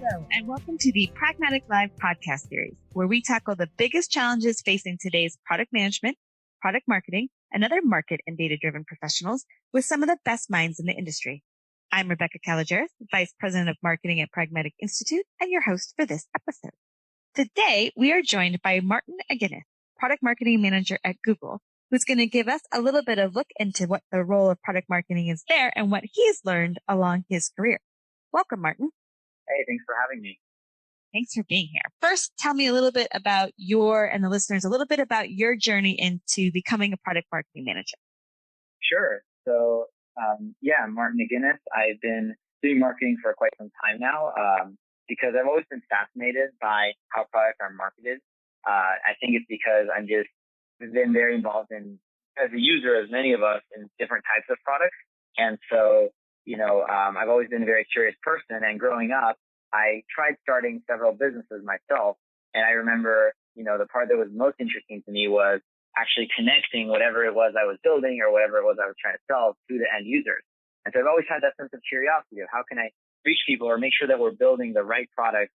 Hello, and welcome to the Pragmatic Live podcast series, where we tackle the biggest challenges facing today's product management, product marketing, and other market and data-driven professionals with some of the best minds in the industry. I'm Rebecca Calageris, Vice President of Marketing at Pragmatic Institute, and your host for this episode. Today, we are joined by Martin Aguinis, Product Marketing Manager at Google, who's going to give us a little bit of look into what the role of product marketing is there and what he has learned along his career. Welcome, Martin. Hey, thanks for having me. Thanks for being here. First, tell me a little bit about and the listeners, a little bit about your journey into becoming a product marketing manager. Sure. So, I'm Martin Aguinis. I've been doing marketing for quite some time now because I've always been fascinated by how products are marketed. I think it's because I've been very involved as a user, as many of us, in different types of products. And so, I've always been a very curious person. And growing up, I tried starting several businesses myself. And I remember, the part that was most interesting to me was actually connecting whatever it was I was building or whatever it was I was trying to sell to the end users. And so I've always had that sense of curiosity of how can I reach people or make sure that we're building the right product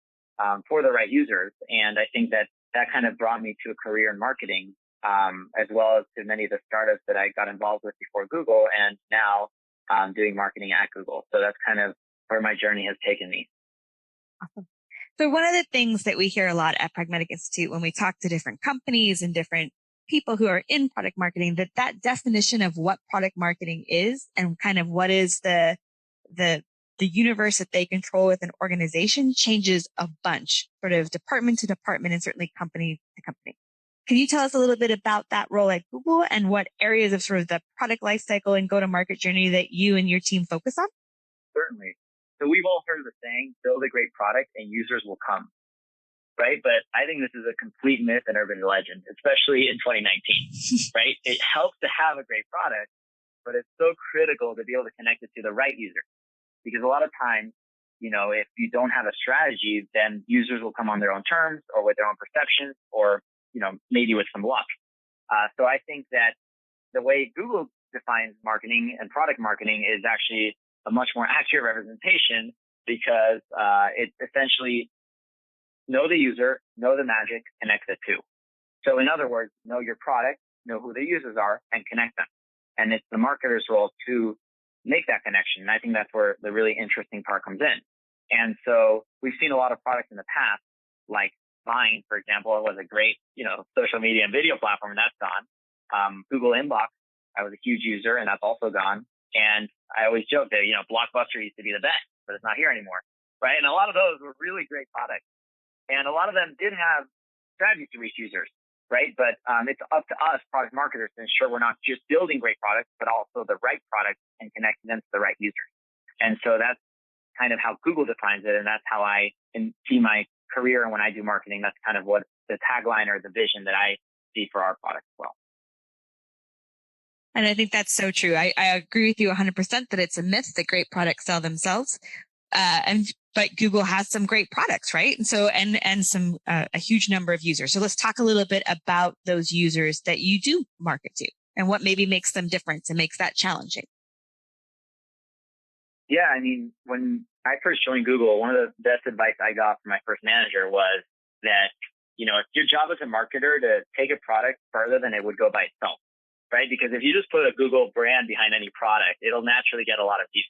for the right users. And I think that kind of brought me to a career in marketing, as well as to many of the startups that I got involved with before Google, and now doing marketing at Google. So that's kind of where my journey has taken me. Awesome. So one of the things that we hear a lot at Pragmatic Institute when we talk to different companies and different people who are in product marketing, that definition of what product marketing is and kind of what is the universe that they control with an organization changes a bunch, sort of department to department and certainly company to company. Can you tell us a little bit about that role at Google and what areas of sort of the product lifecycle and go-to-market journey that you and your team focus on? Certainly. So we've all heard of the saying, build a great product and users will come, right? But I think this is a complete myth and urban legend, especially in 2019, right? It helps to have a great product, but it's so critical to be able to connect it to the right user. Because a lot of times, if you don't have a strategy, then users will come on their own terms or with their own perceptions or maybe with some luck. So I think that the way Google defines marketing and product marketing is actually a much more accurate representation because it essentially know the user, know the magic, connect the two. So in other words, know your product, know who the users are, and connect them. And it's the marketer's role to make that connection. And I think that's where the really interesting part comes in. And so we've seen a lot of products in the past, like Vine, for example, it was a great, social media and video platform, and that's gone. Google Inbox, I was a huge user, and that's also gone. And I always joke that, Blockbuster used to be the best, but it's not here anymore, right? And a lot of those were really great products. And a lot of them did have strategies to reach users, right? But it's up to us, product marketers, to ensure we're not just building great products, but also the right products and connecting them to the right users. And so that's kind of how Google defines it, and that's how I see my career. And when I do marketing, that's kind of what the tagline or the vision that I see for our product as well. And I think that's so true. I agree with you 100% that it's a myth that great products sell themselves. But Google has some great products, right? And so, and some, a huge number of users. So let's talk a little bit about those users that you do market to and what maybe makes them different and makes that challenging. Yeah. I mean, when I first joined Google, one of the best advice I got from my first manager was that, it's your job as a marketer to take a product further than it would go by itself, right? Because if you just put a Google brand behind any product, it'll naturally get a lot of views.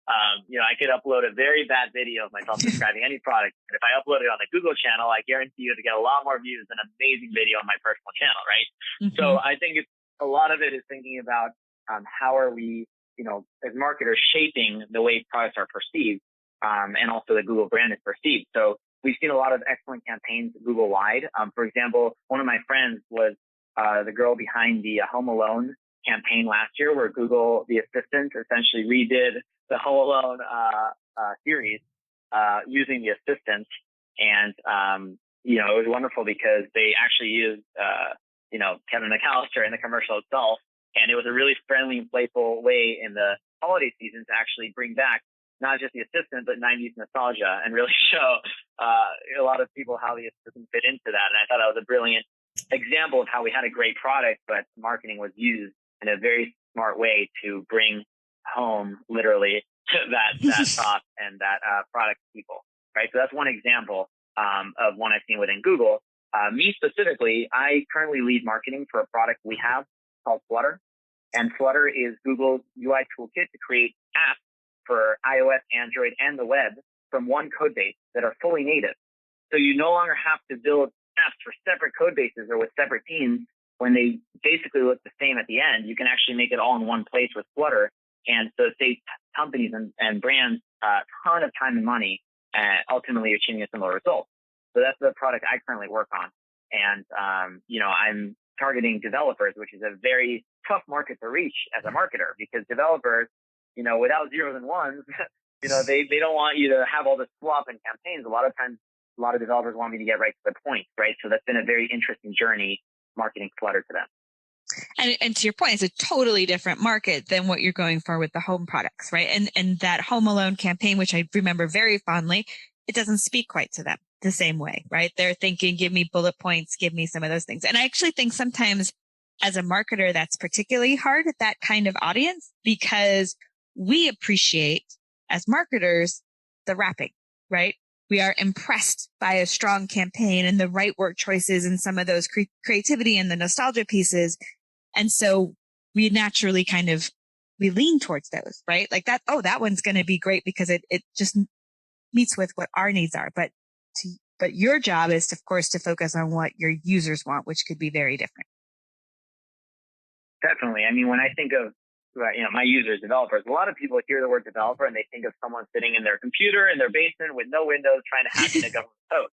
I could upload a very bad video of myself describing any product. And if I upload it on the Google channel, I guarantee you to get a lot more views than an amazing video on my personal channel, right? Mm-hmm. So I think a lot of it is thinking about how are we, as marketers, shaping the way products are perceived, and also the Google brand is perceived. So we've seen a lot of excellent campaigns Google-wide. For example, one of my friends was the girl behind the Home Alone campaign last year, where Google, the assistant, essentially redid the Home Alone series using the assistant. And, it was wonderful because they actually used, Kevin McAllister in the commercial itself. And it was a really friendly and playful way in the holiday season to actually bring back not just the assistant, but 90s nostalgia and really show a lot of people how the assistant fit into that. And I thought that was a brilliant example of how we had a great product, but marketing was used in a very smart way to bring home literally that thought and that product to people, right? So that's one example of one I've seen within Google. Me specifically, I currently lead marketing for a product we have called Flutter. And Flutter is Google's UI toolkit to create apps for iOS, Android, and the web from one code base that are fully native. So you no longer have to build apps for separate code bases or with separate teams when they basically look the same at the end. You can actually make it all in one place with Flutter. And so it saves companies and brands a ton of time and money, and ultimately achieving a similar result. So that's the product I currently work on. And, I'm targeting developers, which is a very tough market to reach as a marketer, because developers, without zeros and ones, they don't want you to have all this fluff and campaigns. A lot of times, a lot of developers want me to get right to the point, right? So that's been a very interesting journey marketing Flutter to them. And to your point, it's a totally different market than what you're going for with the home products, right? And that Home Alone campaign, which I remember very fondly, it doesn't speak quite to them the same way, right? They're thinking, give me bullet points, give me some of those things. And I actually think sometimes as a marketer, that's particularly hard at that kind of audience, because we appreciate as marketers the wrapping, right? We are impressed by a strong campaign and the right word choices and some of those creativity and the nostalgia pieces. And so we naturally we lean towards those, right? Like that, that one's going to be great because it just meets with what our needs are. But your job is, of course, to focus on what your users want, which could be very different. Definitely. I mean, when I think of my users, developers, a lot of people hear the word developer and they think of someone sitting in their computer in their basement with no windows trying to hack into government code,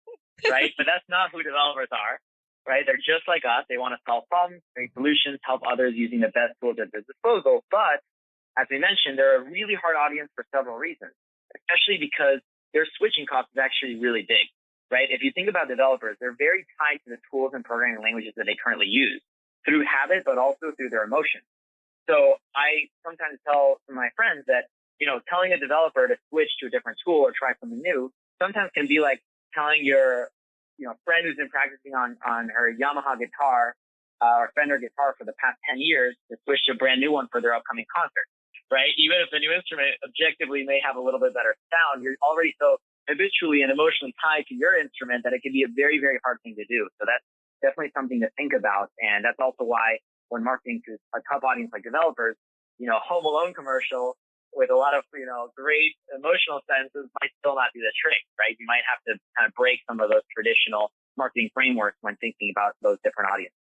right? But that's not who developers are, right? They're just like us. They want to solve problems, create solutions, help others using the best tools at their disposal. But as we mentioned, they're a really hard audience for several reasons, especially because their switching cost is actually really big, right? If you think about developers, they're very tied to the tools and programming languages that they currently use through habit, but also through their emotions. So I sometimes tell my friends that, telling a developer to switch to a different tool or try something new sometimes can be like telling your, friend who's been practicing on her Yamaha guitar or Fender guitar for the past 10 years to switch to a brand new one for their upcoming concert, right? Even if the new instrument objectively may have a little bit better sound, you're already so habitually and emotionally tied to your instrument that it can be a very, very hard thing to do. So that's definitely something to think about. And that's also why when marketing to a tough audience like developers, Home Alone commercial with a lot of, great emotional senses might still not do the trick, right? You might have to kind of break some of those traditional marketing frameworks when thinking about those different audiences.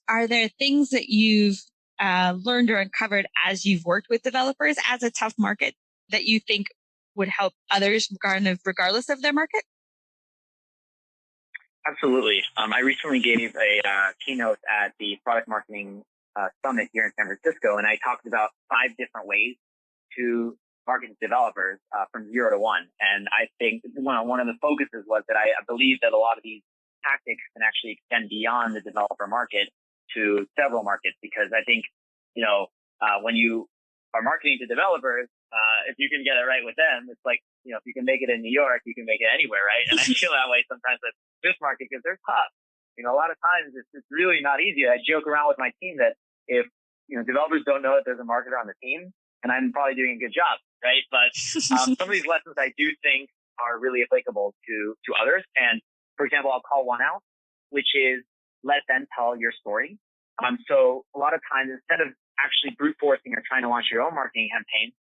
Are there things that you've learned or uncovered as you've worked with developers as a tough market that you think would help others regardless of their market? Absolutely. I recently gave a keynote at the Product Marketing Summit here in San Francisco, and I talked about 5 different ways to market to developers from 0 to 1. And I think one of the focuses was that I believe that a lot of these tactics can actually extend beyond the developer market to several markets, because I think, when you are marketing to developers, if you can get it right with them, it's like, if you can make it in New York, you can make it anywhere, right? And I feel that way sometimes with this market because they're tough. A lot of times it's really not easy. I joke around with my team that if, developers don't know that there's a marketer on the team, and I'm probably doing a good job, right? But some of these lessons I do think are really applicable to others. And for example, I'll call one out, which is let them tell your story. So a lot of times, instead of actually brute forcing or trying to launch your own marketing campaign,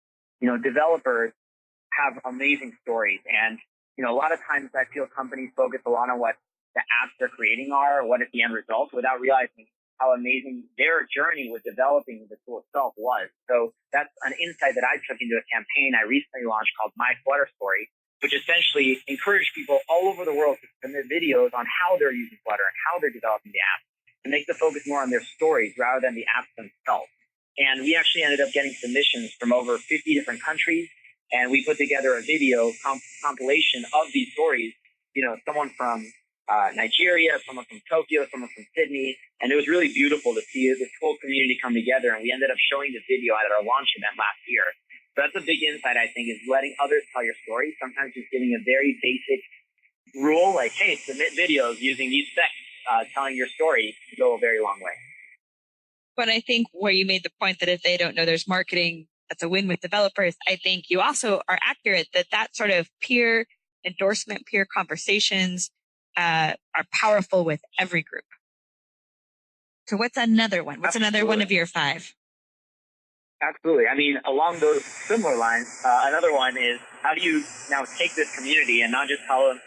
developers have amazing stories. And, a lot of times I feel companies focus a lot on what the apps they're creating are, or what is the end result, without realizing how amazing their journey with developing the tool itself was. So that's an insight that I took into a campaign I recently launched called My Flutter Story, which essentially encouraged people all over the world to submit videos on how they're using Flutter and how they're developing the app, and make the focus more on their stories rather than the apps themselves. And we actually ended up getting submissions from over 50 different countries. And we put together a video compilation of these stories, someone from Nigeria, someone from Tokyo, someone from Sydney. And it was really beautiful to see this whole community come together. And we ended up showing the video at our launch event last year. So that's a big insight, I think, is letting others tell your story. Sometimes just giving a very basic rule like, hey, submit videos using these specs, telling your story can go a very long way. But I think where you made the point that if they don't know there's marketing, That's a win with developers. I think you also are accurate that sort of peer endorsement, peer conversations are powerful with every group. So what's another one? What's another one of your 5? Absolutely. I mean, along those similar lines, another one is how do you now take this community and not just tell them,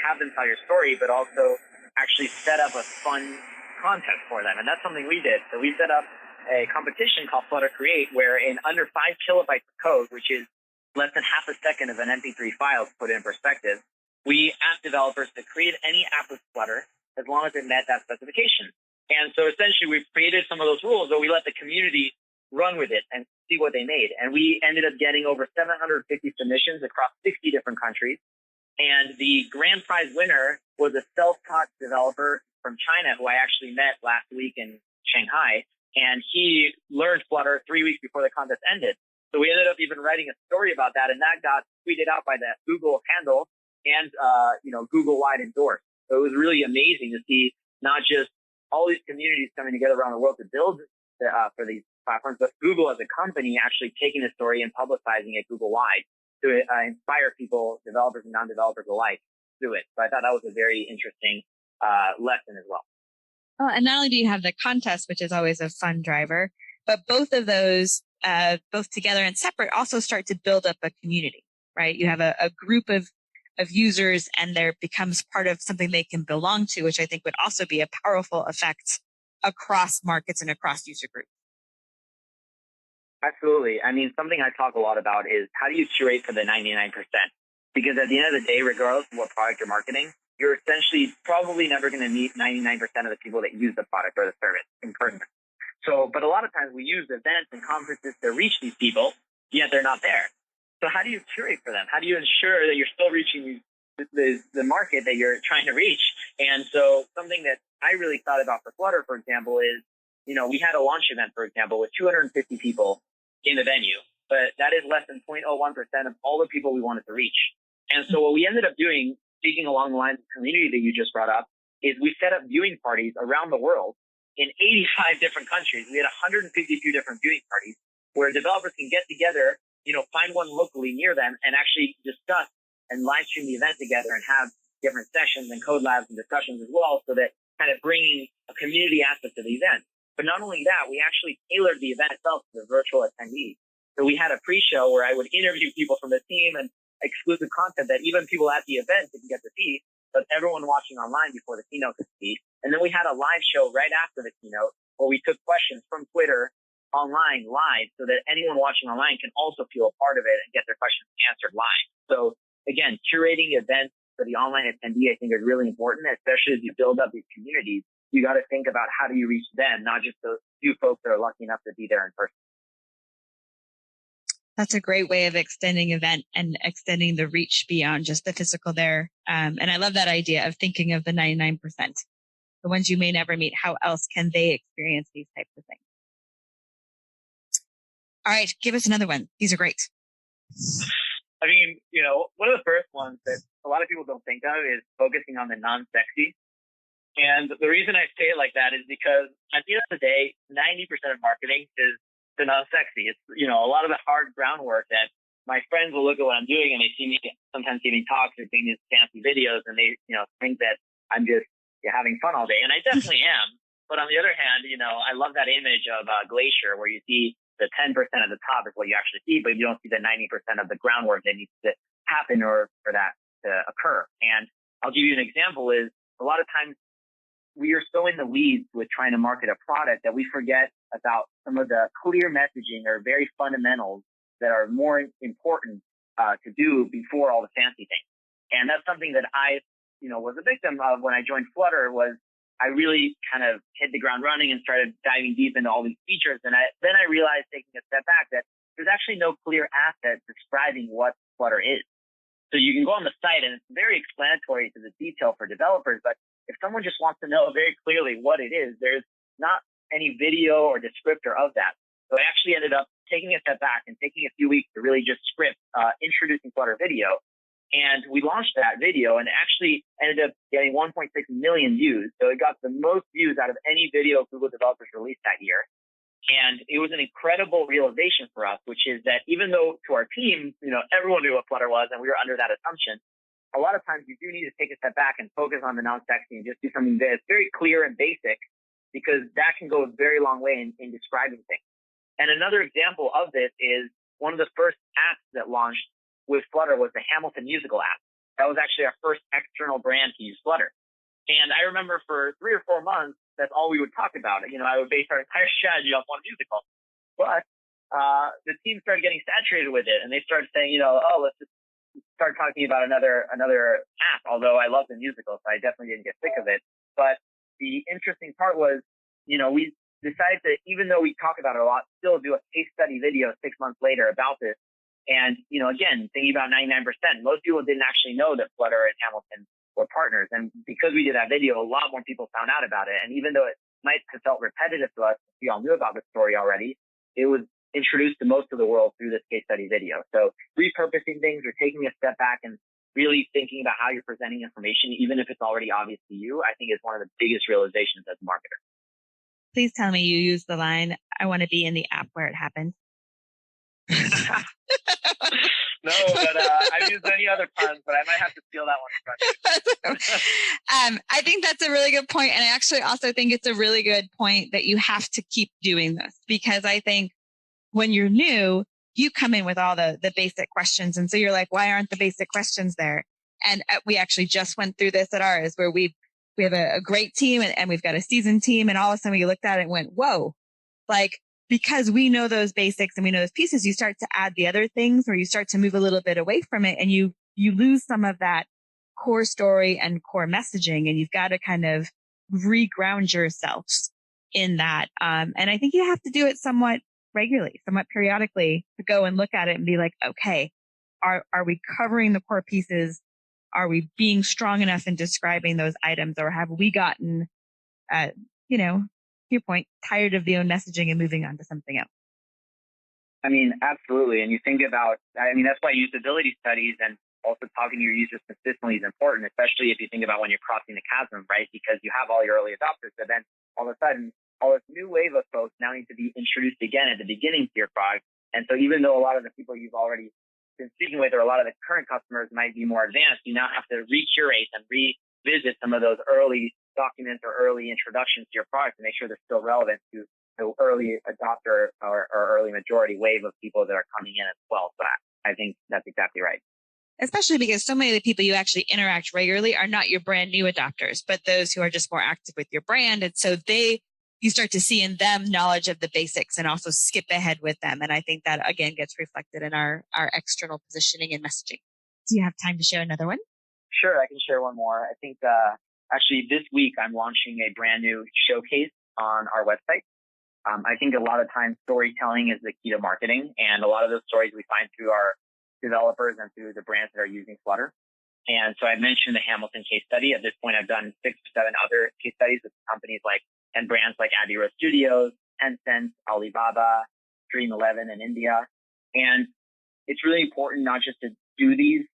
have them tell your story, but also actually set up a fun contest for them. And that's something we did. So we set up a competition called Flutter Create, where in under 5 kilobytes of code, which is less than half a second of an MP3 file to put it in perspective, we asked developers to create any app with Flutter as long as it met that specification. And so essentially we've created some of those rules, but we let the community run with it and see what they made. And we ended up getting over 750 submissions across 60 different countries. And the grand prize winner was a self-taught developer from China who I actually met last week in Shanghai. And he learned Flutter 3 weeks before the contest ended. So we ended up even writing a story about that, and that got tweeted out by the Google handle and, Google-wide endorsed. So it was really amazing to see not just all these communities coming together around the world to build for these platforms, but Google as a company actually taking the story and publicizing it Google-wide to inspire people, developers and non-developers alike, to do it. So I thought that was a very interesting lesson as well. Oh, and not only do you have the contest, which is always a fun driver, but both of those, both together and separate, also start to build up a community, right? You have a group of users, and there becomes part of something they can belong to, which I think would also be a powerful effect across markets and across user groups. Absolutely. I mean, something I talk a lot about is how do you curate for the 99%? Because at the end of the day, regardless of what product you're marketing, you're essentially probably never going to meet 99% of the people that use the product or the service in person. So, but a lot of times we use events and conferences to reach these people, yet they're not there. So how do you curate for them? How do you ensure that you're still reaching the market that you're trying to reach? And so something that I really thought about for Flutter, for example, is, we had a launch event, for example, with 250 people in the venue, but that is less than 0.01% of all the people we wanted to reach. And so what we ended up doing, speaking along the lines of community that you just brought up, is we set up viewing parties around the world in 85 different countries. We had 152 different viewing parties where developers can get together, find one locally near them and actually discuss and live stream the event together and have different sessions and code labs and discussions as well, so that kind of bringing a community aspect to the event. But not only that, we actually tailored the event itself to the virtual attendees. So we had a pre-show where I would interview people from the team and exclusive content that even people at the event didn't get to see, but everyone watching online before the keynote could see. And then we had a live show right after the keynote where we took questions from Twitter online live so that anyone watching online can also feel a part of it and get their questions answered live. So again, curating events for the online attendee, I think, is really important, especially as you build up these communities. You got to think about how do you reach them, not just those few folks that are lucky enough to be there in person. That's a great way of extending event and extending the reach beyond just the physical there. And I love that idea of thinking of the 99%, the ones you may never meet. How else can they experience these types of things? All right, give us another one. These are great. I mean, one of the first ones that a lot of people don't think of is focusing on the non-sexy. And the reason I say it like that is because at the end of the day, 90% of marketing is the non-sexy. It's, a lot of the hard groundwork that my friends will look at what I'm doing and they see me sometimes giving talks or doing these fancy videos and they, think that I'm just having fun all day. And I definitely am. But on the other hand, I love that image of a glacier where you see the 10% of the top is what you actually see, but you don't see the 90% of the groundwork that needs to happen or for that to occur. And I'll give you an example is a lot of times we are so in the weeds with trying to market a product that we forget about some of the clear messaging or very fundamentals that are more important to do before all the fancy things. And that's something that I, was a victim of when I joined Flutter. Was I really kind of hit the ground running and started diving deep into all these features. And then I realized, taking a step back, that there's actually no clear asset describing what Flutter is. So you can go on the site and it's very explanatory to the detail for developers, but if someone just wants to know very clearly what it is, there's not any video or descriptor of that. So I actually ended up taking a step back and taking a few weeks to really just script introducing Flutter video. And we launched that video and actually ended up getting 1.6 million views. So it got the most views out of any video Google developers released that year. And it was an incredible realization for us, which is that even though to our team, everyone knew what Flutter was and we were under that assumption, a lot of times you do need to take a step back and focus on the non-sexy and just do something that's very clear and basic, because that can go a very long way in describing things. And another example of this is one of the first apps that launched with Flutter was the Hamilton musical app. That was actually our first external brand to use Flutter. And I remember for 3 or 4 months, that's all we would talk about. I would base our entire strategy off one musical. But the team started getting saturated with it, and they started saying, let's just start talking about another app. Although I love the musical, so I definitely didn't get sick of it. But the interesting part was, we decided to, even though we talk about it a lot, still do a case study video 6 months later about this. And, again, thinking about 99%, most people didn't actually know that Flutter and Hamilton were partners. And because we did that video, a lot more people found out about it. And even though it might have felt repetitive to us, we all knew about the story already, it was introduced to most of the world through this case study video. So repurposing things or taking a step back and really thinking about how you're presenting information, even if it's already obvious to you, I think is one of the biggest realizations as a marketer. Please tell me you use the line, I want to be in the app where it happened. No, but I've used many other puns, but I might have to steal that one from you. I think that's a really good point. And I actually also think it's a really good point that you have to keep doing this, because I think when you're new, you come in with all the basic questions. And so you're like, why aren't the basic questions there? And we actually just went through this at ours, where we have a great team and we've got a seasoned team. And all of a sudden we looked at it and went, whoa, because we know those basics and we know those pieces, you start to add the other things, or you start to move a little bit away from it, and you lose some of that core story and core messaging, and you've got to kind of reground yourself in that. And I think you have to do it somewhat regularly, somewhat periodically, to go and look at it and be like, okay, are we covering the core pieces? Are we being strong enough in describing those items, or have we gotten, to your point, tired of the own messaging and moving on to something else? I mean, absolutely. And you think about, that's why usability studies and also talking to your users consistently is important, especially if you think about when you're crossing the chasm, right? Because you have all your early adopters, but then all of a sudden, all this new wave of folks now need to be introduced again at the beginning to your product. And so even though a lot of the people you've already been speaking with, or a lot of the current customers might be more advanced, you now have to recurate and revisit some of those early documents or early introductions to your product to make sure they're still relevant to the early adopter or early majority wave of people that are coming in as well. So I think that's exactly right. Especially because so many of the people you actually interact regularly are not your brand new adopters, but those who are just more active with your brand. And so you start to see in them knowledge of the basics and also skip ahead with them. And I think that, again, gets reflected in our external positioning and messaging. Do you have time to share another one? Sure, I can share one more. I think actually this week I'm launching a brand new showcase on our website. I think a lot of times storytelling is the key to marketing, and a lot of those stories we find through our developers and through the brands that are using Flutter. And so I mentioned the Hamilton case study. At this point, I've done 6 or 7 other case studies with companies and brands like Abbey Road Studios, Tencent, Alibaba, Dream11 in India. And it's really important not just to do these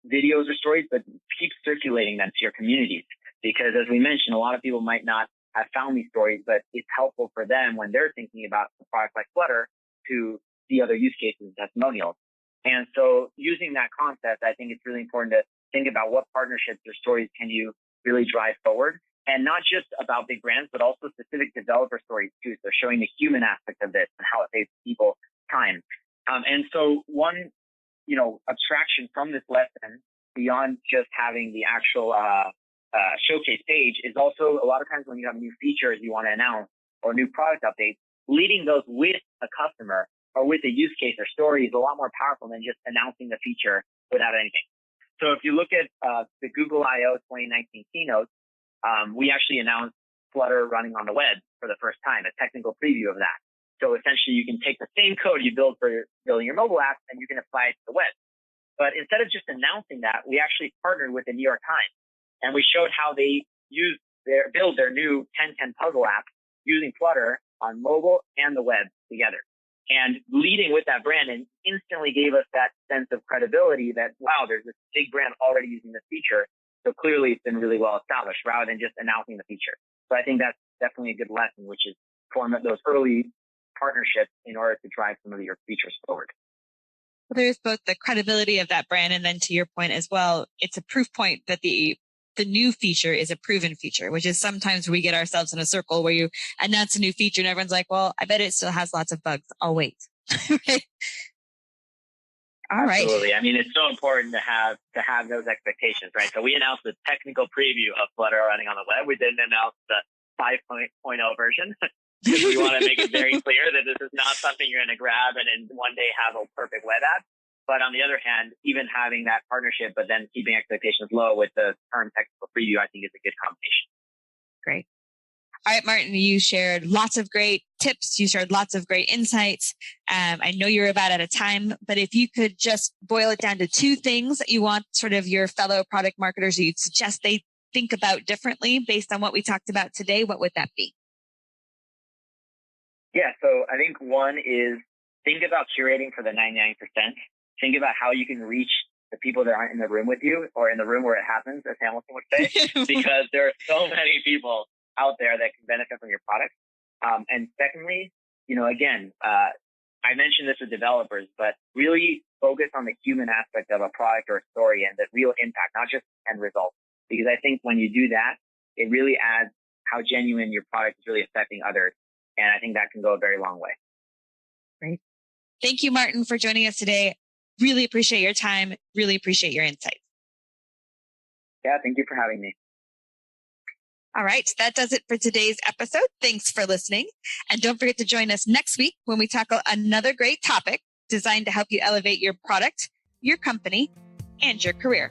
videos or stories, but keep circulating them to your communities. Because as we mentioned, a lot of people might not have found these stories, but it's helpful for them when they're thinking about a product like Flutter to see other use cases and testimonials. And so using that concept, I think it's really important to think about what partnerships or stories can you really drive forward. And not just about big brands, but also specific developer stories too. So showing the human aspect of this and how it saves people time. And so one, abstraction from this lesson beyond just having the actual showcase page is also a lot of times when you have new features you want to announce or new product updates, leading those with a customer or with a use case or story is a lot more powerful than just announcing the feature without anything. So if you look at the Google I/O 2019 keynote, we actually announced Flutter running on the web for the first time, a technical preview of that. So essentially you can take the same code you build for building your mobile app and you can apply it to the web. But instead of just announcing that, we actually partnered with the New York Times and we showed how they build their new 1010 puzzle app using Flutter on mobile and the web together. And leading with that brand and instantly gave us that sense of credibility that, wow, there's this big brand already using this feature. So clearly it's been really well established rather than just announcing the feature. So I think that's definitely a good lesson, which is form those early partnerships in order to drive some of your features forward. Well, there's both the credibility of that brand, and then to your point as well, it's a proof point that the new feature is a proven feature, which is sometimes we get ourselves in a circle where you announce a new feature and everyone's like, well, I bet it still has lots of bugs. I'll wait. Right? All Absolutely. right. I mean, it's so important to have those expectations, right? So we announced the technical preview of Flutter running on the web. We didn't announce the 5.0 version because we want to make it very clear that this is not something you're going to grab and in one day have a perfect web app. But on the other hand, even having that partnership, but then keeping expectations low with the term technical preview, I think is a good combination. Great. All right, Martin, you shared lots of great tips. You shared lots of great insights. I know you're about out of time, but if you could just boil it down to two things that you want sort of your fellow product marketers, you'd suggest they think about differently based on what we talked about today, what would that be? Yeah, so I think one is think about curating for the 99%. Think about how you can reach the people that aren't in the room with you or in the room where it happens, as Hamilton would say, because there are so many people out there that can benefit from your product. And secondly, again, I mentioned this with developers, but really focus on the human aspect of a product or a story and the real impact, not just end result. Because I think when you do that, it really adds how genuine your product is really affecting others. And I think that can go a very long way. Great. Thank you, Martin, for joining us today. Really appreciate your time. Really appreciate your insights. Yeah, thank you for having me. All right, that does it for today's episode. Thanks for listening. And don't forget to join us next week when we tackle another great topic designed to help you elevate your product, your company, and your career.